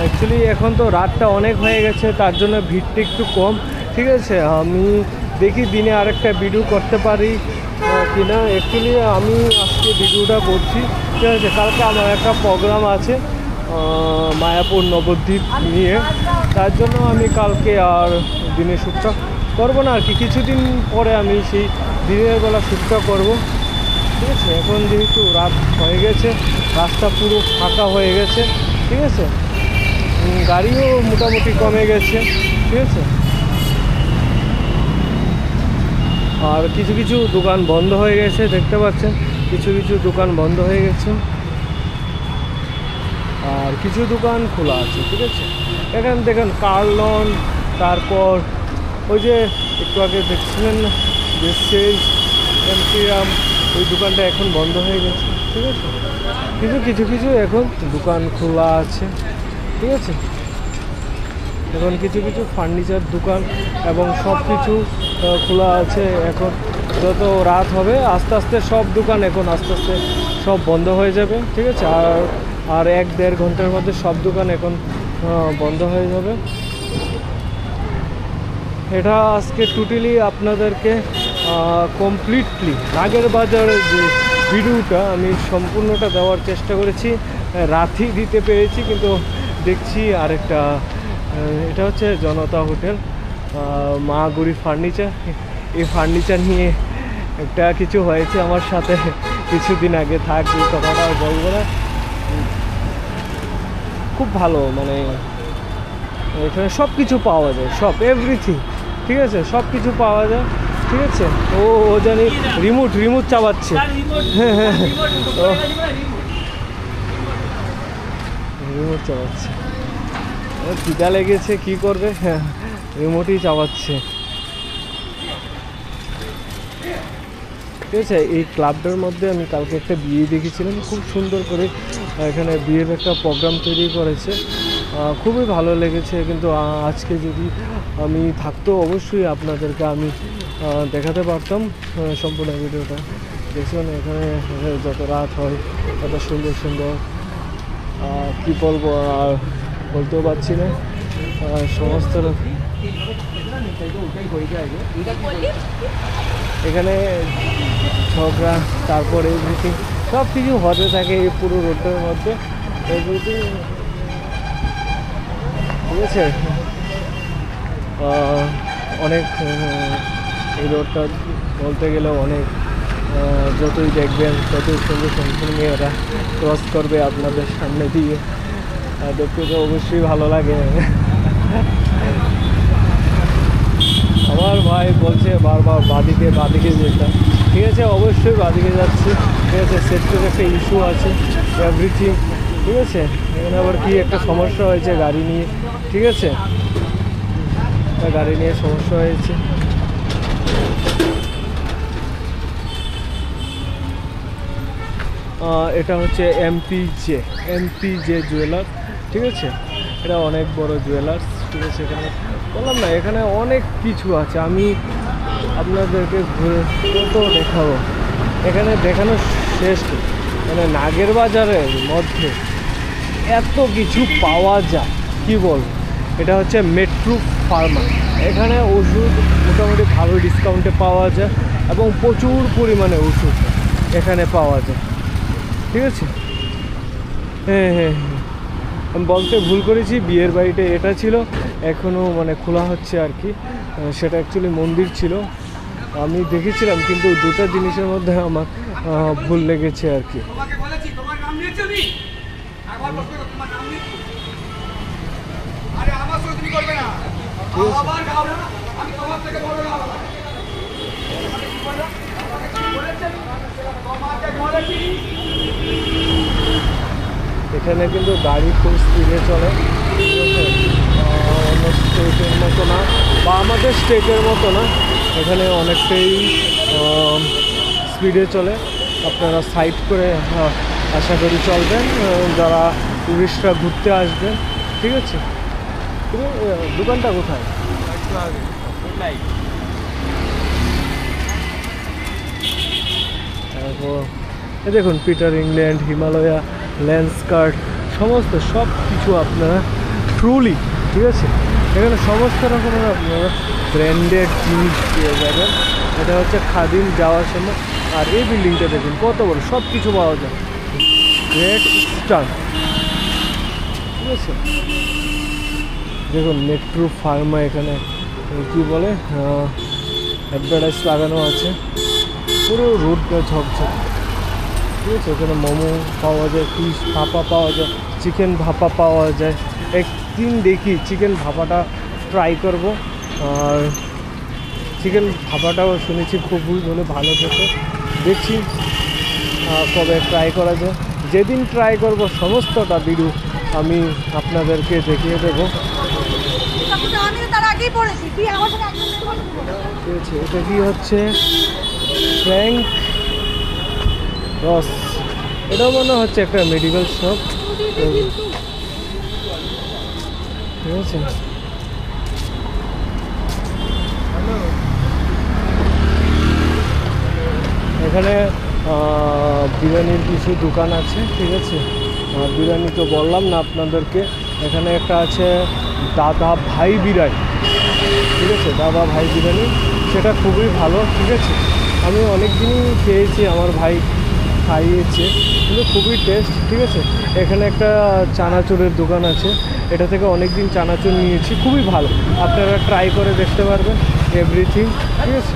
অ্যাকচুয়ালি এখন তো রাতটা অনেক হয়ে গেছে, তার জন্য ভিড়টা একটু কম, ঠিক আছে। আমি দেখি দিনে আরেকটা ভিডিও করতে পারি কিনা। অ্যাকচুয়ালি আমি আজকে ভিডিওটা করছি, ঠিক আছে। কালকে আমার একটা প্রোগ্রাম আছে মায়াপুর নবদ্বীপ নিয়ে, তার জন্য আমি কালকে আর দিনে শ্যুটটা করবো না আর কি। কিছুদিন পরে আমি সেই দিনের বেলা শ্যুটটা করব, ঠিক আছে। এখন যেহেতু রাত হয়ে গেছে, রাস্তা পুরো ফাঁকা হয়ে গেছে, ঠিক আছে। গাড়িও মোটামুটি কমে গেছে, ঠিক আছে। আর কিছু কিছু দোকান বন্ধ হয়ে গেছে, দেখতে পাচ্ছেন কিছু কিছু দোকান বন্ধ হয়ে গেছে, আর কিছু দোকান খোলা আছে, ঠিক আছে। এখানে দেখেন কার্লন, তারপর ওই যে একটু আগে দেখছিলেন না যে সেলস এমপিরাম, ওই দোকানটা এখন বন্ধ হয়ে গেছে, ঠিক আছে। কিন্তু কিছু কিছু এখন দোকান খোলা আছে, ঠিক আছে। এখন কিছু কিছু ফার্নিচার দোকান এবং সব কিছু খোলা আছে। এখন যত রাত হবে আস্তে আস্তে সব দোকান এখন আস্তে আস্তে সব বন্ধ হয়ে যাবে, ঠিক আছে। আর 1-1.5 ঘন্টার মধ্যে সব দোকান এখন বন্ধ হয়ে যাবে। এটা আজকে টোটালি আপনাদেরকে কমপ্লিটলি নাগের বাজারের যে ভিডিওটা আমি সম্পূর্ণটা দেওয়ার চেষ্টা করেছি, রাতই দিতে পেরেছি, কিন্তু দেখছি আরেকটা, এটা হচ্ছে জনতা হোটেল, মা গৌরী ফার্নিচার। এই ফার্নিচার নিয়ে একটা কিছু হয়েছে আমার সাথে কিছুদিন আগে, থাক এই কথাটা আর বলবো না। খুব ভালো, মানে এখানে সব কিছু পাওয়া যায়, সব এভরিথিং, ঠিক আছে, সব কিছু পাওয়া যায়, ঠিক আছে। ও জানি রিমোট চাবাচ্ছে, হ্যাঁ হ্যাঁ, রিমোট চাবাচ্ছে, খিদা লেগেছে কি করবে, হ্যাঁ রিমোটই চাবাচ্ছে, ঠিক আছে। এই ক্লাবটার মধ্যে আমি কালকে একটা বিয়ে দেখেছিলাম, খুব সুন্দর করে এখানে বিয়ের একটা প্রোগ্রাম তৈরি করেছে, খুবই ভালো লেগেছে। কিন্তু আজকে যদি আমি থাকতো অবশ্যই আপনাদেরকে আমি দেখাতে পারতাম সম্পূর্ণ ভিডিওটা। দেখছিলাম এখানে যত রাত হয় তত সুন্দর সুন্দর, কী বলবো আর বলতেও পারছি না, সমস্ত এখানে ঝগড়া, তারপরে এভরিথিং সব কিছু হতে থাকে এই পুরো রোডটার মধ্যে, এভরিথিং, ঠিক আছে। অনেক এই রোডটা বলতে গেলে অনেক, যতই দেখবেন ততই সুন্দর সুন্দর মেয়েরা ক্রস করবে আপনাদের সামনে দিয়ে, দেখতে তো অবশ্যই ভালো লাগে। আমার ভাই বলছে বারবার বাদিকে যেতাম, ঠিক আছে, অবশ্যই বাদিকে যাচ্ছি, ঠিক আছে। সেফটির একটা ইস্যু আছে, এভরিথিং, ঠিক আছে। এখানে আবার কি একটা সমস্যা হয়েছে গাড়ি নিয়ে, ঠিক আছে, গাড়ি নিয়ে সমস্যা হয়েছে। এটা হচ্ছে এমপিজে জুয়েলার্স, ঠিক আছে। এটা অনেক বড় জুয়েলার্স, ঠিক আছে। এখানে বললাম না এখানে অনেক কিছু আছে, আমি আপনাদেরকে ঘুরে তো দেখাবো, এখানে দেখানো শেষ, মানে নাগের বাজারের মধ্যে এত কিছু পাওয়া যায় কি বল। এটা হচ্ছে মেট্রো ফার্মা, এখানে ওষুধ মোটামুটি ভালো ডিসকাউন্টে পাওয়া যায় এবং প্রচুর পরিমাণে ওষুধ এখানে পাওয়া যায়, ঠিক আছে। হ্যাঁ হ্যাঁ হ্যাঁ, আমি বলতে ভুল করেছি, বিয়ের বাড়িটা এটা ছিল, এখনও মানে খোলা হচ্ছে আর কি। সেটা অ্যাকচুয়ালি মন্দির ছিল, আমি দেখেছিলাম, কিন্তু দুটো জিনিসের মধ্যে আমার ভুল লেগেছে আর কি। এখানে কিন্তু গাড়ি খুব স্পিডে চলে, অন্য স্টেটের মতো না, বা আমাদের স্টেটের মতো না, এখানে অনেকটাই স্পিডে চলে। আপনারা সাইড করে আশা করি চলবেন যারা টুরিস্টরা ঘুরতে আসবেন, ঠিক আছে। দোকানটা কোথায়? দেখুন পিটার ইংল্যান্ড, হিমালয়া, লেন্সকার্ট, সমস্ত সব কিছু আপনারা ট্রুলি, ঠিক আছে। এখানে সমস্ত রকমের আপনারা ব্র্যান্ডেড জিনিস পেয়ে যাবেন। এটা হচ্ছে খাদিম যাওয়ার সময়। আর এই বিল্ডিংটা দেখুন কত বড়, সব কিছু পাওয়া যায়, গ্রেট স্টার, ঠিক আছে। দেখুন মেট্রো ফার্মা, এখানে কী বলে অ্যাডভার্টাইজ লাগানো আছে। পুরো রোডটা ঝকঝক, ঠিক আছে। ওখানে মোমো পাওয়া যায়, ফিশ ভাপা পাওয়া যায়, চিকেন ভাপা পাওয়া যায়। একদিন দেখি চিকেন ভাপাটা ট্রাই করব। আর চিকেন ভাপাটাও শুনেছি খুবই ভালো খেতে, দেখছি কবে ট্রাই করা যায়। যেদিন ট্রাই করব সমস্তটা ভিডিও আমি আপনাদেরকে দেখিয়ে দেবো। ঠিক আছে, এটা কি হচ্ছে ফ্র্যাঙ্ক রস, এটাও মনে হচ্ছে একটা মেডিকেল শপ, ঠিক আছে। এখানে বিরিয়ানির কিছু দোকান আছে, ঠিক আছে। বিরিয়ানি তো বললাম না আপনাদেরকে, এখানে একটা আছে দাদা ভাই বিরিয়ানি, ঠিক আছে। দাদা ভাই বিরিয়ানি সেটা খুবই ভালো, ঠিক আছে। আমি অনেক দিনই খেয়েছি, আমার ভাই খাইয়েছে, কিন্তু খুবই টেস্ট, ঠিক আছে। এখানে একটা চানাচুরের দোকান আছে, এটা থেকে অনেক দিন চানাচুর নিয়েছি, খুবই ভালো, আপনারা ট্রাই করে দেখতে পারবেন এভরিথিং, ঠিক আছে।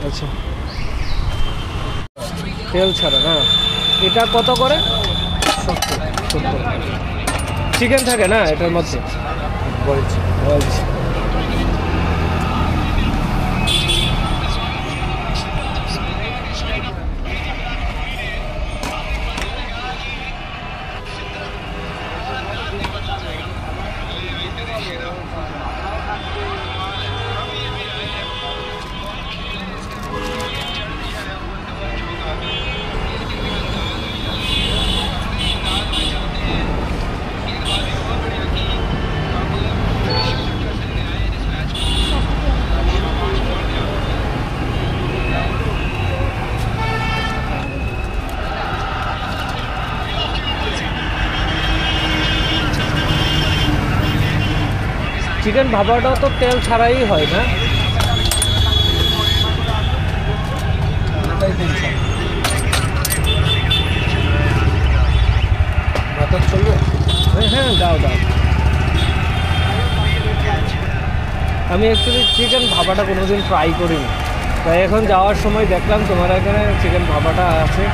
আচ্ছা, তেল ছাড়া না, এটা কত করে? 70। চিকেন থাকে না এটার মধ্যে? বলছি। চিকেন ভাপাটাও তো তেল ছাড়াই হয় না? হ্যাঁ, দাও। আমি অ্যাকচুয়ালি চিকেন ভাপাটা কোনোদিন ট্রাই করিনি, তাই এখন যাওয়ার সময় দেখলাম তোমার এখানে চিকেন ভাপাটা আছে।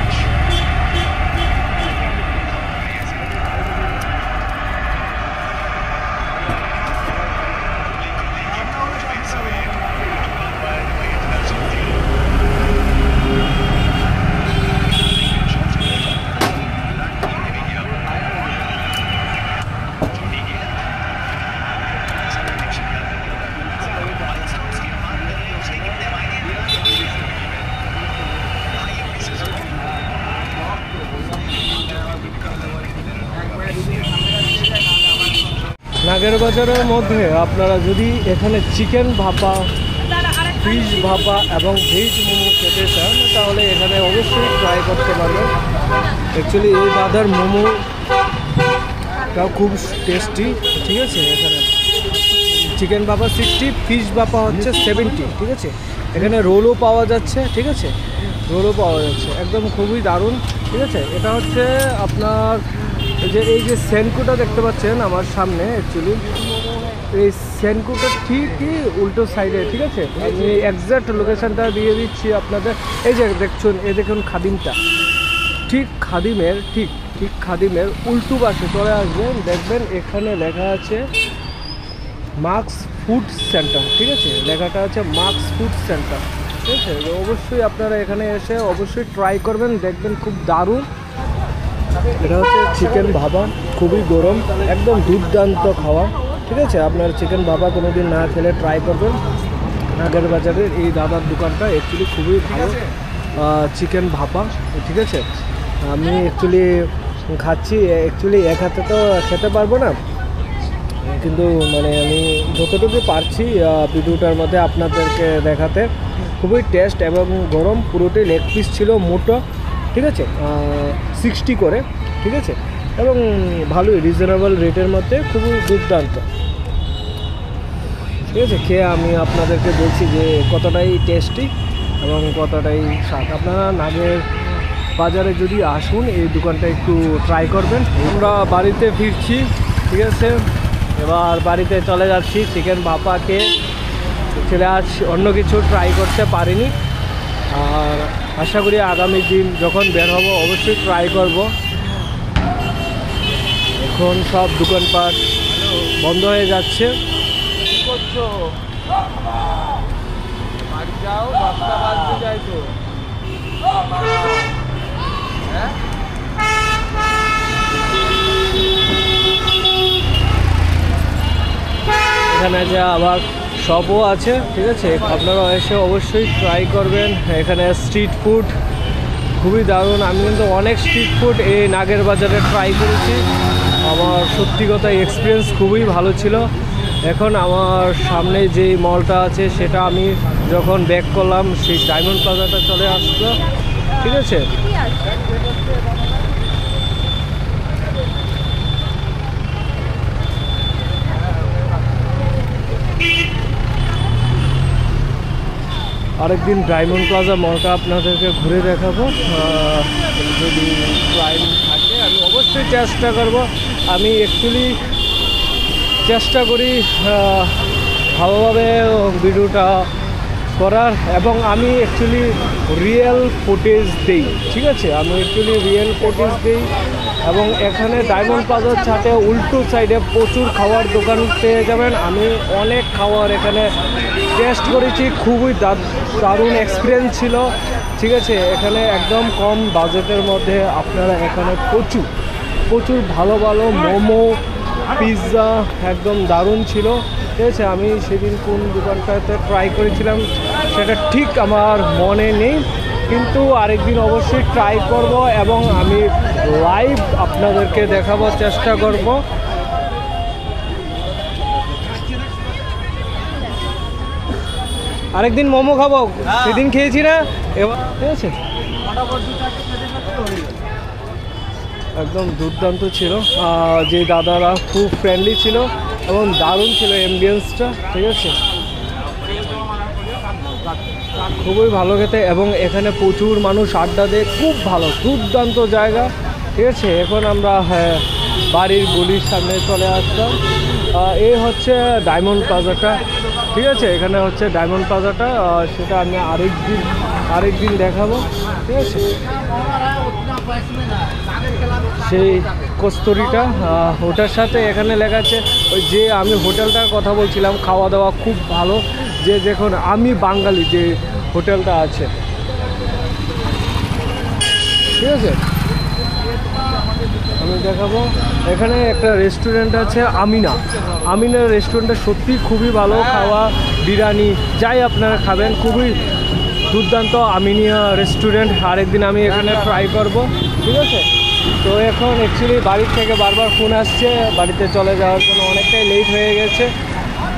নাগের বাজারের মধ্যে আপনারা যদি এখানে চিকেন ভাপা, ফিশ ভাপা এবং ভেজ মোমো খেতে চান, তাহলে এখানে অবশ্যই ট্রাই করতে পারবেন। অ্যাকচুয়ালি এই দাদার মোমোটাও খুব টেস্টি, ঠিক আছে। এখানে চিকেন ভাপা 60, ফিশ ভাপা হচ্ছে 70, ঠিক আছে। এখানে রোলও পাওয়া যাচ্ছে, ঠিক আছে, একদম খুবই দারুণ, ঠিক আছে। এটা হচ্ছে আপনার এই যে সেনকুটা দেখতে পাচ্ছেন আমার সামনে, অ্যাকচুয়ালি এই সেনকুটার ঠিকই উল্টো সাইডে, ঠিক আছে। আমি এক্স্যাক্ট লোকেশনটা দিয়ে দিচ্ছি আপনাদের। এই যে দেখুন খাদিমটা, ঠিক খাদিমের উল্টো পাশে চলে আসবেন, দেখবেন এখানে লেখা আছে মার্কস ফুড সেন্টার, ঠিক আছে। লেখাটা আছে মার্কস ফুড সেন্টার, ঠিক আছে। অবশ্যই আপনারা এখানে এসে অবশ্যই ট্রাই করবেন, দেখবেন খুব দারুণ। এটা হচ্ছে চিকেন ভাপা, খুবই গরম, একদম দুর্দান্ত খাওয়া, ঠিক আছে। আপনার চিকেন ভাপা কোনোদিন না খেলে ট্রাই করবেন। নাগের বাজারের এই দাদার দোকানটা অ্যাকচুয়ালি খুবই ভালো চিকেন ভাপা, ঠিক আছে। আমি অ্যাকচুয়ালি খাচ্ছি, অ্যাকচুয়ালি এক হাতে তো খেতে পারবো না, কিন্তু মানে আমি যতটুকু পারছি ভিডিওটার মধ্যে আপনাদেরকে দেখাতে। খুবই টেস্ট এবং গরম, পুরোটাই লেগ পিস ছিল, মোটো, ঠিক আছে, 60 করে, ঠিক আছে। এবং ভালোই রিজনেবল রেটের মধ্যে, খুবই দুর্দান্ত, ঠিক আছে। খেয়ে আমি আপনাদেরকে বলছি যে কতটাই টেস্টি এবং কতটাই স্বাদ। আপনারা নাগের বাজারে যদি আসুন, এই দোকানটা একটু ট্রাই করবেন। আমরা বাড়িতে ফিরছি, ঠিক আছে। এবার বাড়িতে চলে যাচ্ছি চিকেন ভাপা খেয়ে, ছেলে আজ অন্য কিছু ট্রাই করতে পারিনি। আর আশা করি আগামী দিন যখন বের হব অবশ্যই ট্রাই করব। এখন সব দোকানপাট বন্ধ হয়ে যাচ্ছে। কি করছো? বাড়ি যাও, 10টা বাজতে যায় তো। হ্যাঁ, এখানে যে আবার শপও আছে, ঠিক আছে, আপনারা এসে অবশ্যই ট্রাই করবেন। এখানে স্ট্রিট ফুড খুবই দারুণ। আমি কিন্তু অনেক স্ট্রিট ফুড এই নাগের বাজারে ট্রাই করেছি, আমার সত্যি কথা এক্সপিরিয়েন্স খুবই ভালো ছিল। এখন আমার সামনে যেই মলটা আছে সেটা আমি যখন ব্যাক করলাম সেই ডায়মন্ড প্লাজাটা চলে আসলো, ঠিক আছে। আরেকদিন ডায়মন্ড প্লাজা মলটা আপনাদেরকে ঘুরে দেখাবো, যদি টাইম থাকে আমি অবশ্যই চেষ্টা করব। আমি অ্যাকচুয়ালি চেষ্টা করি ভালোভাবে ভিডিওটা করার, এবং আমি অ্যাকচুয়ালি রিয়েল ফুটেজ দিই, ঠিক আছে, আমি অ্যাকচুয়ালি রিয়েল ফুটেজ দিই। এবং এখানে ডায়মন্ড প্লাজার ছাদে উল্টো সাইডে প্রচুর খাওয়ার দোকান পেয়ে যাবেন। আমি অনেক খাওয়ার এখানে টেস্ট করেছি, খুবই দারুণ এক্সপিরিয়েন্স ছিল, ঠিক আছে। এখানে একদম কম বাজেটের মধ্যে আপনারা এখানে প্রচুর ভালো ভালো মোমো, পিৎজা একদম দারুণ ছিল, ঠিক আছে। আমি সেদিন কোন দোকানটাতে ট্রাই করেছিলাম সেটা ঠিক আমার মনে নেই, কিন্তু আরেকদিন অবশ্যই ট্রাই করব এবং আমি লাইভ আপনাদেরকে দেখাবার চেষ্টা করব। আরেকদিন মোমো খাবো, সেদিন খেয়েছি না, এবার ঠিক আছে। একদম দুর্দান্ত ছিল, যে দাদারা খুব ফ্রেন্ডলি ছিল এবং দারুণ ছিল অ্যাম্বিয়েন্সটা, ঠিক আছে, খুবই ভালো খেতে। এবং এখানে প্রচুর মানুষ আড্ডা দেয়, খুব ভালো দুর্দান্ত জায়গা, ঠিক আছে। এখন আমরা বাড়ির গলির সামনে চলে আসলাম। এই হচ্ছে ডায়মন্ড প্লাজাটা, ঠিক আছে। এখানে হচ্ছে ডায়মন্ড প্লাজাটা, সেটা আমি আরেকদিন দেখাবো, ঠিক আছে। সেই কস্তুরিটা ওটার সাথে এখানে লেখা আছে ওই যে আমি হোটেলটার কথা বলছিলাম, খাওয়া দাওয়া খুব ভালো, যে দেখুন আমি বাঙালি যে হোটেলটা আছে, ঠিক আছে। আমি দেখাবো এখানে একটা রেস্টুরেন্ট আছে আমিনা রেস্টুরেন্টটা সত্যি খুবই ভালো, খাওয়া বিরিয়ানি যাই আপনারা খাবেন খুবই দুর্দান্ত আমিনিয়া রেস্টুরেন্ট। আরেকদিন আমি এখানে ট্রাই করব, ঠিক আছে। তো এখন অ্যাকচুয়ালি বাড়ির থেকে বারবার ফোন আসছে বাড়িতে চলে যাওয়ার জন্য, অনেকটাই লেট হয়ে গেছে।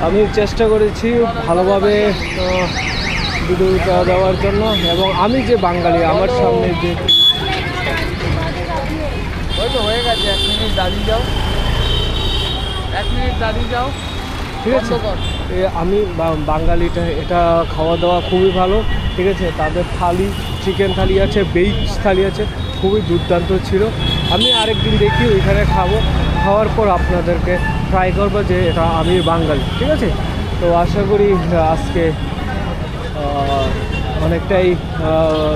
আমি চেষ্টা করেছি ভালোভাবে ভিডিওটা দেওয়ার জন্য, এবং আমি যে বাঙালি আমার সামনে যে ওই তো হয়ে গেছে, 1 মিনিট দাঁড়িয়ে যাও, 1 মিনিট দাঁড়িয়ে যাও, ঠিক আছে। আমি বাঙালিটা এটা খাওয়া দাওয়া খুবই ভালো, ঠিক আছে। তাদের থালি চিকেন থালি আছে, ভেজ থালি আছে, খুবই দুর্দান্ত ছিল। আমি আরেকদিন দেখি ওইখানে খাওয়ার পর আপনাদেরকে ট্রাই করবো যে এটা আমি বাঙালি, ঠিক আছে। তো আশা করি আজকে অনেকটাই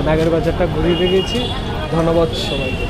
নাগের বাজারটা ঘুরিয়ে রেখেছি। ধন্যবাদ সবাইকে।